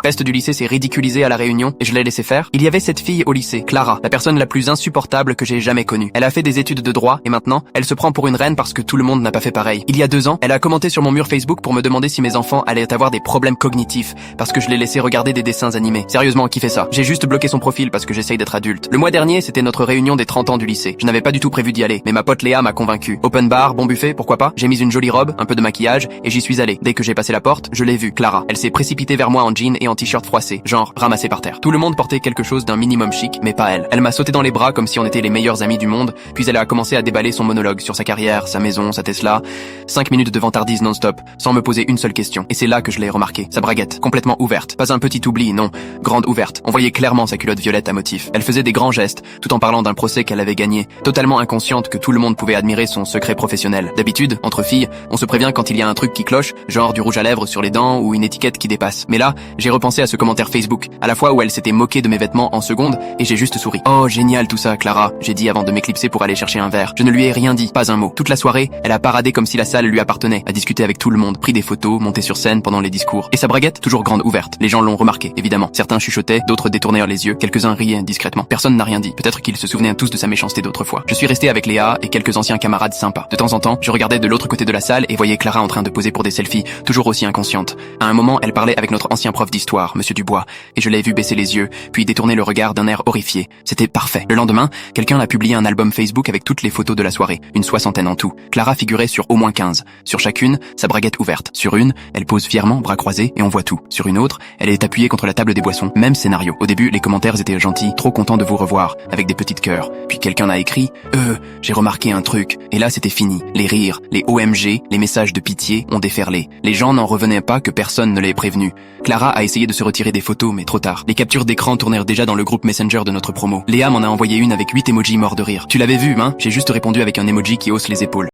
peste du lycée s'est ridiculisée à la réunion et je l'ai laissé faire. Il y avait cette fille au lycée, Clara, la personne la plus insupportable que j'ai jamais connue. Elle a fait des études de droit et maintenant, elle se prend pour une reine parce que tout le monde n'a pas fait pareil. Il y a 2 ans, elle a commenté sur mon mur Facebook pour me demander si mes enfants allaient avoir des problèmes cognitifs parce que je les laissais regarder des dessins animés. Sérieusement, qui fait ça? J'ai juste bloqué son profil parce que j'essaye d'être adulte. Le mois dernier, c'était notre réunion des 30 ans du lycée. Je n'avais pas du tout prévu d'y aller, mais ma pote Léa m'a convaincu. Open bar, bon buffet, pourquoi pas? J'ai mis une jolie robe, un peu de maquillage et j'y suis allé. Dès que j'ai passé la porte, je l'ai vue, Clara. Elle s'est précipitée vers moi en jean et en t-shirt froissé, genre ramassé par terre. Tout le monde portait quelque chose d'un minimum chic, mais pas elle. Elle m'a sauté dans les bras comme si on était les meilleurs amis du monde, puis elle a commencé à déballer son monologue sur sa carrière, sa maison, sa Tesla. 5 minutes de vantardise non-stop, sans me poser une seule question. Et c'est là que je l'ai remarqué. Sa braguette, complètement ouverte. Pas un petit oubli, non. Grande ouverte. On voyait clairement sa culotte violette à motif. Elle faisait des grands gestes, tout en parlant d'un procès qu'elle avait gagné, totalement inconsciente que tout le monde pouvait admirer son secret professionnel. D'habitude, entre filles, on se prévient quand il y a un truc qui cloche, genre du rouge à lèvres sur les dents ou une étiquette qui dépasse. Mais là, j'ai repensé à ce commentaire Facebook, à la fois où elle s'était moquée de mes vêtements en secondes, et j'ai juste souri. Oh, génial tout ça, Clara, j'ai dit avant de m'éclipser pour aller chercher un verre. Je ne lui ai rien dit, pas un mot. Toute la soirée, elle a paradé comme si la salle lui appartenait, a discuté avec tout le monde, pris des photos, monté sur scène pendant les discours. Et sa braguette, toujours grande ouverte. Les gens l'ont remarqué, évidemment. Certains chuchotaient, d'autres détournèrent les yeux, quelques-uns riaient discrètement. Personne n'a rien dit. Peut-être qu'ils se souvenaient tous de sa méchanceté d'autrefois. Je suis resté avec Léa et quelques anciens camarades sympas. De temps en temps, je regardais de l'autre côté de la salle et voyais Clara en train de poser pour des selfies, toujours aussi inconsciente. À un moment, elle parlait avec notre ancien prof d'histoire, Monsieur Dubois, et je l'ai vu baisser les yeux, puis détourner le regard d'un air horrifié. C'était parfait. Le lendemain, quelqu'un a publié un album Facebook avec toutes les photos de la soirée, une 60aine en tout. Clara figurait sur au moins 15. Sur chacune, sa braguette ouverte. Sur une, elle pose fièrement, bras croisés, et on voit tout. Sur une autre, elle est appuyée contre la table des boissons. Même scénario. Au début, les commentaires étaient gentils, trop content de vous revoir, avec des petites cœurs. Puis quelqu'un a écrit « j'ai remarqué un truc ». Et là, c'était fini. Les rires, les OMG, les messages de pitié ont déferlé. Les gens n'en revenaient pas que personne ne l'ait prévenu. Clara a essayé de se retirer des photos, mais trop tard. Les captures d'écran tournèrent déjà dans le groupe Messenger de notre promo. Léa m'en a envoyé une avec 8 emojis morts de rire. Tu l'avais vu, hein? J'ai juste répondu avec un emoji qui hausse les épaules.